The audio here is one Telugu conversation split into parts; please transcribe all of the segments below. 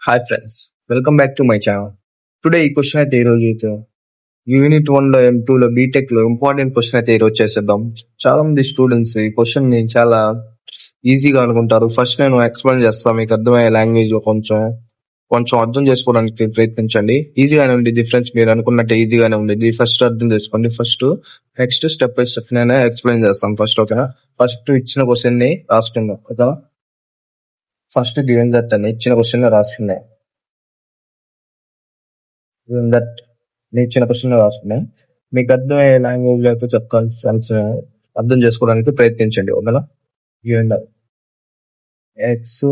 Hi friends, welcome back to my channel. Today ఈ క్వశ్చన్ అయితే ఈరోజు అయితే యూనిట్ 1 లో M2 లో బీటెక్ లో ఇంపార్టెంట్ క్వశ్చన్ అయితే ఈరోజు చేసేద్దాం. చాలా మంది స్టూడెంట్స్ ఈ క్వశ్చన్ ని చాలా ఈజీగా అనుకుంటారు. ఫస్ట్ నేను ఎక్స్ప్లెయిన్ చేస్తాను, మీకు అర్థమయ్యే లాంగ్వేజ్ లో కొంచెం అర్థం చేసుకోవడానికి ప్రయత్నించండి. ఈజీగానే ఉండేది ఫ్రెండ్స్, మీరు అనుకున్నట్టే ఈజీగానే ఉండేది. ఫస్ట్ అర్థం చేసుకోండి. నెక్స్ట్ స్టెప్ బై స్టెప్ నేను ఎక్స్ప్లెయిన్ చేస్తాను. ఓకేనా? ఫస్ట్ ఇచ్చిన క్వశ్చన్ ని రాసుకుందాం. ఓకేనా? ఫస్ట్ గివెన్ దట్ అని ఇచ్చిన క్వశ్చన్ రాసుకున్నాయి. మీకు అర్థమయ్యే లాంగ్వేజ్ లో అయితే చెప్తాను ఫ్రెండ్స్, అర్థం చేసుకోవడానికి ప్రయత్నించండి. ఓకేనా? Given that x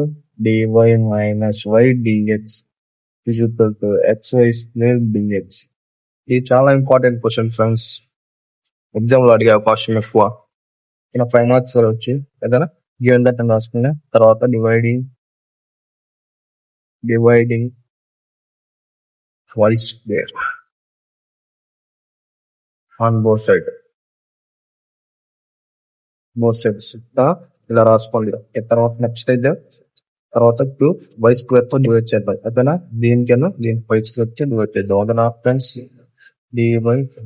dy minus y dx is equal to x y square dx. ఇది చాలా ఇంపార్టెంట్ క్వశ్చన్ ఫ్రెండ్స్. ఎగ్జామ్ లో అడిగే అవకాశం ఎక్కువ. 5 మార్క్స్ వచ్చి ఏదైనా గివెన్ దట్ అని రాసుకున్నా తర్వాత dividing y square on both sides ఇలా రాసుకోండి. తర్వాత నెక్స్ట్ అయితే తర్వాత 2y square తో డివైడ్ చేద్దాం. ఓకేనా? దీనికన్నా దీని y square తో డివైడ్ చేద్దాం. ఓకేనా friends? dy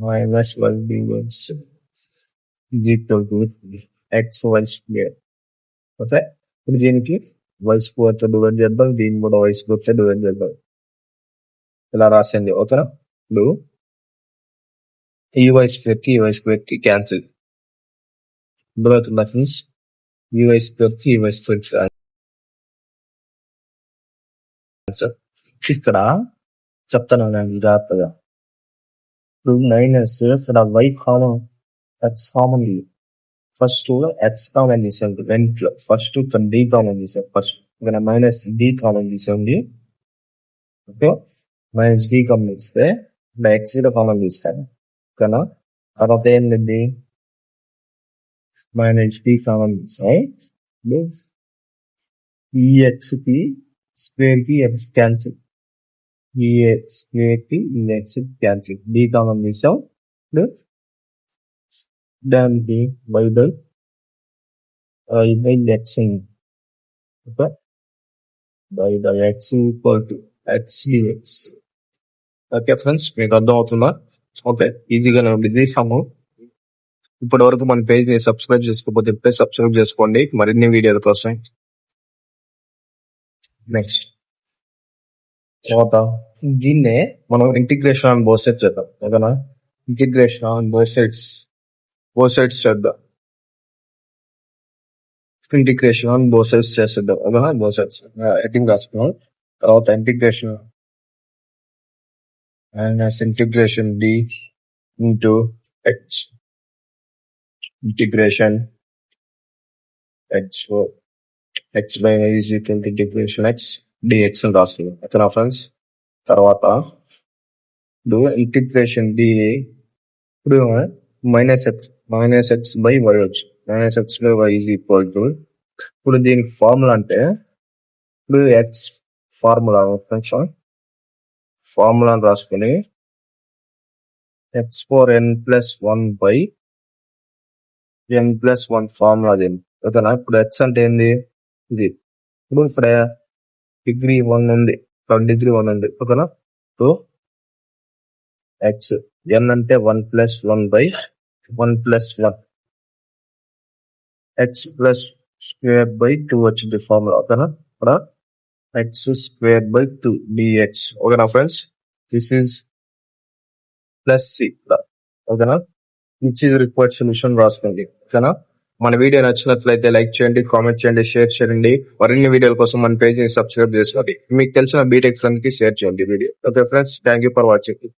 minus y dx is equal to xy square. Okay, ఇప్పుడు దీనికి y square తో డివైడ్ చేద్దాం, దీన్ని కూడా y square తో డివైడ్ చేద్దాం. ఇలా రాసింది. ఓకేనా? ఇప్పుడు ఈ వై స్క్వేర్ కి క్యాన్సిల్. అర్థమవుతుందా ఫ్రెండ్స్? ఈ వై స్క్వేర్ కి ఆన్సర్. ఇక్కడ చెప్తాను నేను జాగ్రత్తగా. ఇప్పుడు మైనస్ ఇక్కడ y common, x common. First x common తీసేయండి. ఫస్ట్ ఇక్కడ డి కామన్ తీసేయండి. ఫస్ట్ ఇక్కడ మైనస్ డి కామన్ తీసేయండి. ఓకే, మైనస్ డి కామన్ ఇస్తే ఇక్కడ ఎక్స్ కూడా కామన్ తీస్తాను. ఓకేనా? తర్వాత ఏంటండి? మైనస్ డి కామన్ తీస్తాయి. ఈ ఎక్స్ కి స్క్వేర్ కి ఎక్స్ క్యాన్సిల్, ఈ స్క్వేర్ కి ఈ ఎక్స్ క్యాన్సిల్. డి కామన్ తీసాం. దానికి by x. Okay, by x equal to x dx. Okay friends, మీకు అర్థం అవుతుందా? ఓకే, ఈజీగానే ఉంది. ఇప్పటి వరకు మన పేజ్ ని సబ్స్క్రైబ్ చేసుకోకపోతే ఇప్పుడే సబ్స్క్రైబ్ చేసుకోండి మరిన్ని వీడియోల కోసం. నెక్స్ట్ తర్వాత దీన్నే మనం ఇంటిగ్రేషన్ ఆన్ బోత్ సైడ్స్ చేద్దాం. ఓకేనా? ఇంటిగ్రేషన్ ఆన్ బోత్ సైడ్స్ చేద్దాం. ఇంటిగ్రేషన్ ఆన్ బోత్ సైడ్స్ చేసేద్దాం. ఓకేనా? బోత్ సైడ్స్ హెడ్డింగ్ రాసుకున్నాం. తర్వాత integration minus integration d into x integration x by y is equal to integration x dx అని రాస్తున్నాం. ఓకేనా ఫ్రెండ్స్? తర్వాత ఇప్పుడు ఇంటిగ్రేషన్ d ఇప్పుడు మైనస్ ఎక్స్ బై వై వచ్చి minus x by y is equal to, ఇప్పుడు దీనికి ఫార్ములా అంటే ఇప్పుడు ఎక్స్ ఫార్ములాని రాసుకుని x four n plus 1 by n plus 1 formula దీన్ని. ఓకేనా? ఇప్పుడు ఎక్స్ అంటే ఏంది? ఇది. ఇప్పుడు ఇక్కడ డిగ్రీ 1 ఉంది, డిగ్రీ 1 ఉంది. ఓకేనా? సో ఎక్స్ ఎన్ అంటే 1 plus 1 by 1 plus 1 X plus square by 2 వచ్చింది ఫార్ములా. ఓకేనా? ఇక్కడ x square by 2 dx. ఓకేనా friends? This is plus c. ఓకేనా? విచ్ ఈజ్ రిక్వైర్డ్ సొల్యూషన్ రాసుకోండి. ఓకేనా? మన వీడియో నచ్చినట్లయితే లైక్ చేయండి, కామెంట్ చేయండి, షేర్ చేయండి. మరిన్ని వీడియోల కోసం మన పేజ్ ని సబ్స్క్రైబ్ చేసుకోండి. మీకు తెలిసిన బీటెక్ ఫ్రెండ్ కి షేర్ చేయండి video. Okay friends, thank you for watching.